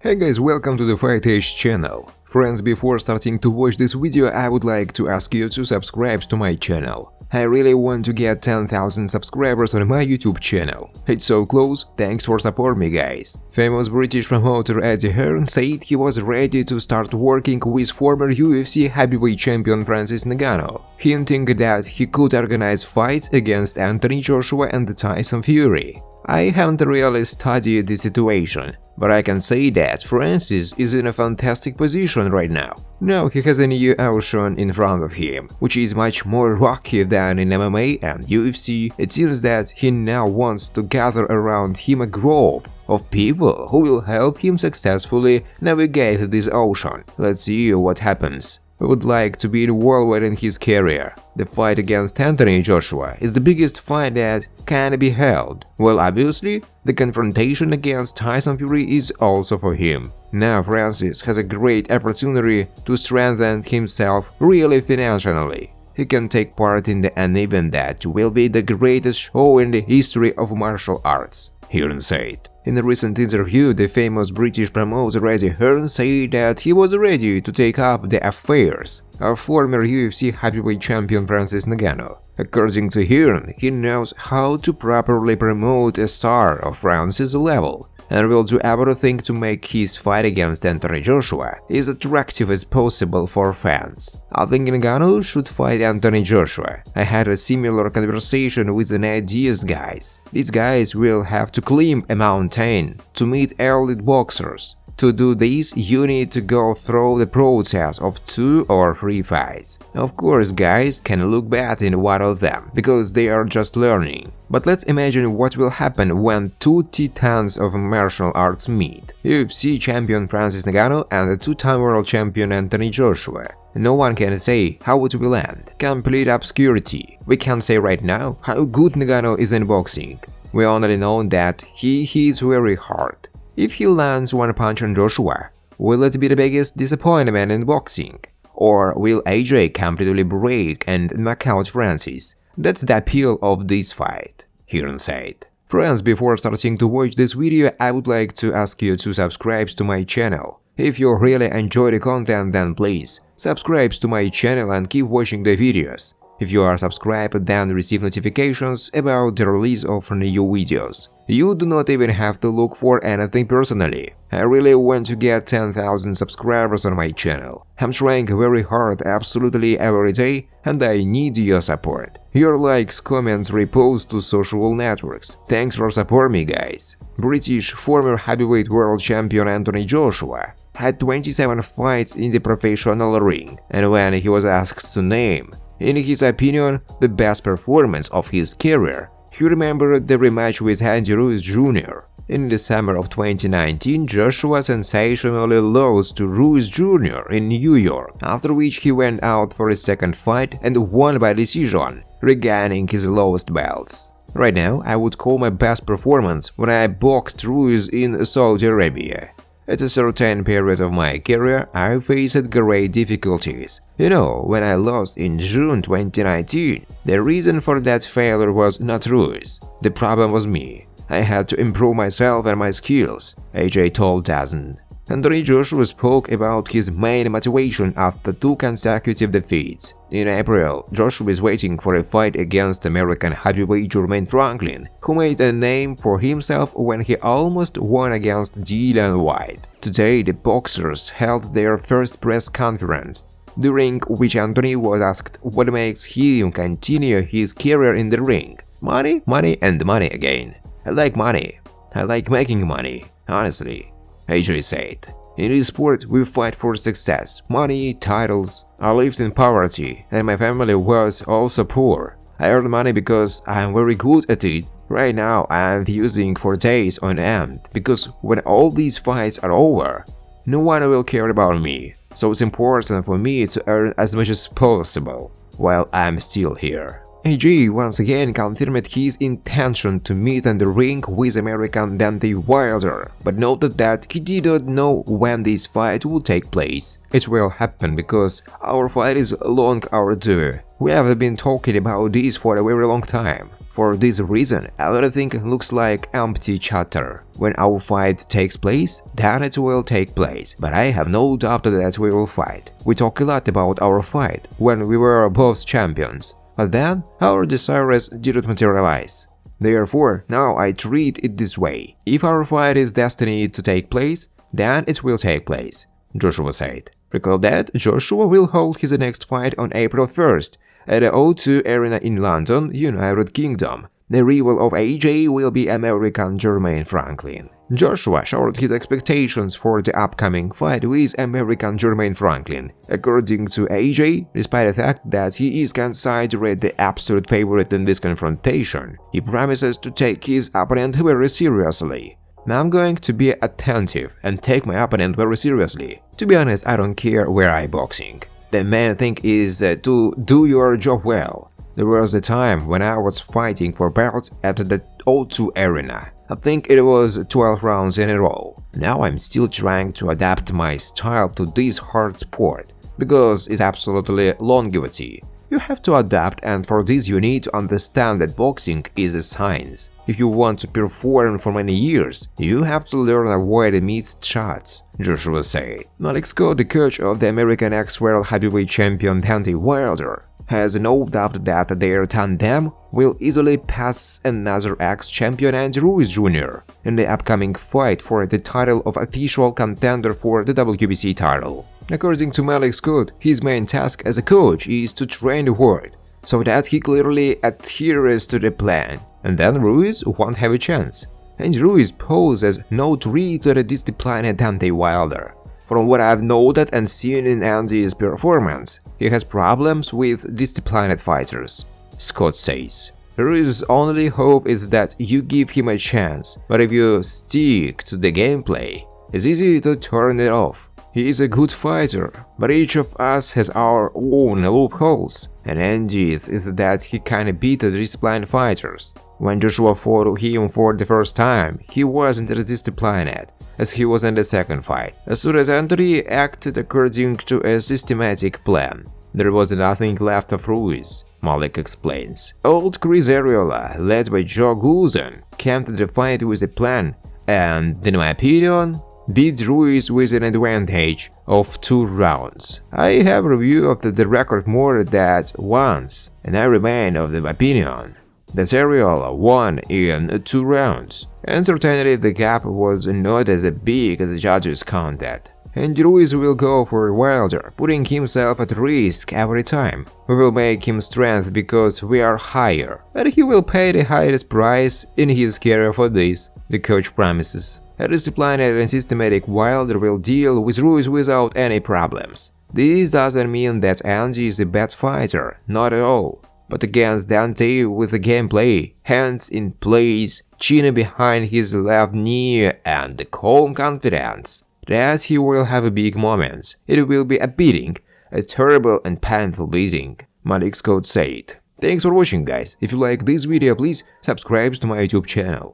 Hey guys, welcome to the Fight channel. Friends, before starting to watch this video, I would like to ask you to subscribe to my channel. I really want to get 10,000 subscribers on my YouTube channel. It's so close, thanks for supporting me guys. Famous British promoter Eddie Hearn said he was ready to start working with former UFC heavyweight champion Francis Ngannou, hinting that he could organize fights against Anthony Joshua and Tyson Fury. I haven't really studied the situation, but I can say that Francis is in a fantastic position right now. Now he has a new ocean in front of him, which is much more rocky than in MMA and UFC. It seems that he now wants to gather around him a group of people who will help him successfully navigate this ocean. Let's see what happens. I would like to be involved in his career. The fight against Anthony Joshua is the biggest fight that can be held. Well, obviously, the confrontation against Tyson Fury is also for him. Now Francis has a great opportunity to strengthen himself really financially. He can take part in an event that will be the greatest show in the history of martial arts, Hearn said. In a recent interview, the famous British promoter Eddie Hearn said that he was ready to take up the affairs of former UFC heavyweight champion Francis Ngannou. According to Hearn, he knows how to properly promote a star of Francis' level and will do everything to make his fight against Anthony Joshua as attractive as possible for fans. I think Ngannou should fight Anthony Joshua. I had a similar conversation with the ideas guys. These guys will have to climb a mountain to meet elite boxers. To do this, you need to go through the process of 2 or 3 fights. Of course, guys can look bad in one of them, because they are just learning. But let's imagine what will happen when 2 titans of martial arts meet. UFC champion Francis Ngannou and the 2-time world champion Anthony Joshua. No one can say how it will end. Complete obscurity. We can't say right now how good Ngannou is in boxing. We only know that he hits very hard. If he lands one punch on Joshua, will it be the biggest disappointment in boxing? Or will AJ completely break and knock out Francis? That's the appeal of this fight, Hearn said. Friends, before starting to watch this video, I would like to ask you to subscribe to my channel. If you really enjoy the content, then please subscribe to my channel and keep watching the videos. If you are subscribed, then receive notifications about the release of new videos. You do not even have to look for anything personally. I really want to get 10,000 subscribers on my channel. I'm trying very hard absolutely every day, and I need your support. Your likes, comments, reposts to social networks. Thanks for supporting me, guys. British former heavyweight world champion Anthony Joshua had 27 fights in the professional ring, and when he was asked to name, in his opinion, the best performance of his career, he remembered the rematch with Ruiz Jr. In December of 2019, Joshua sensationally lost to Ruiz Jr. in New York, after which he went out for his second fight and won by decision, regaining his lowest belts. Right now, I would call my best performance when I boxed Ruiz in Saudi Arabia. At a certain period of my career, I faced great difficulties. You know, when I lost in June 2019, the reason for that failure was not Ruiz. The problem was me. I had to improve myself and my skills, AJ told DAZN. Anthony Joshua spoke about his main motivation after 2 consecutive defeats. In April, Joshua is waiting for a fight against American heavyweight Jermaine Franklin, who made a name for himself when he almost won against Dillian Whyte. Today, the boxers held their first press conference, during which Anthony was asked what makes him continue his career in the ring. Money, money, and money again. I like money. I like making money, honestly, AJ said. In this sport, we fight for success, money, titles. I lived in poverty, and my family was also poor. I earned money because I am very good at it. Right now, I am using for days on end, because when all these fights are over, no one will care about me. So it's important for me to earn as much as possible while I'm still here. AJ once again confirmed his intention to meet in the ring with American Deontay Wilder, but noted that he did not know when this fight will take place. It will happen because our fight is long overdue. We have been talking about this for a very long time. For this reason, everything looks like empty chatter. When our fight takes place, then it will take place, but I have no doubt that we will fight. We talk a lot about our fight when we were both champions, but then our desires didn't materialize. Therefore, now I treat it this way. If our fight is destined to take place, then it will take place, Joshua said. Recall that Joshua will hold his next fight on April 1st at the O2 Arena in London, United Kingdom. The rival of AJ will be American Jermaine Franklin. Joshua shared his expectations for the upcoming fight with American Jermaine Franklin. According to AJ, despite the fact that he is considered the absolute favorite in this confrontation, he promises to take his opponent very seriously. I'm going to be attentive and take my opponent very seriously. To be honest, I don't care where I boxing. The main thing is to do your job well. There was a time when I was fighting for belts at the O2 Arena. I think it was 12 rounds in a row. Now I'm still trying to adapt my style to this hard sport, because it's absolutely longevity. You have to adapt, and for this you need to understand that boxing is a science. If you want to perform for many years, you have to learn to avoid missed shots, Joshua said. Malik Scott, the coach of the American ex-world heavyweight champion Deontay Wilder, has no doubt that their tandem will easily pass another ex-champion Andy Ruiz Jr. in the upcoming fight for the title of official contender for the WBC title. According to Malik Scott, his main task as a coach is to train the hard, so that he clearly adheres to the plan, and then Ruiz won't have a chance. And Ruiz poses no threat to the disciplined Deontay Wilder. From what I've noted and seen in Andy's performance, he has problems with disciplined fighters, Scott says. Ruiz's only hope is that you give him a chance, but if you stick to the gameplay, it's easy to turn it off. He is a good fighter, but each of us has our own loopholes, and Andy's is that he can beat the disciplined fighters. When Joshua fought him for the first time, he wasn't as disciplined as he was in the second fight. As soon as Andy acted according to a systematic plan, there was nothing left of Ruiz, Malik explains. Old Chris Arreola, led by Joe Goosen, came to the fight with a plan and, in my opinion, beat Ruiz with an advantage of 2 rounds. I have reviewed the record more than once, and I remain of the opinion that Arreola won in 2 rounds, and certainly the gap was not as big as the judges counted. And Ruiz will go for Wilder, putting himself at risk every time. We will make him strength because we are higher, and he will pay the highest price in his career for this, the coach promises. A disciplined and systematic Wilder will deal with Ruiz without any problems. This doesn't mean that Andy is a bad fighter, not at all. But against Deontay with the gameplay, hands in place, chin behind his left knee, and the calm confidence that he will have big moments. It will be a beating, a terrible and painful beating, Malik Scott said. Thanks for watching, guys. If you like this video, please subscribe to my YouTube channel.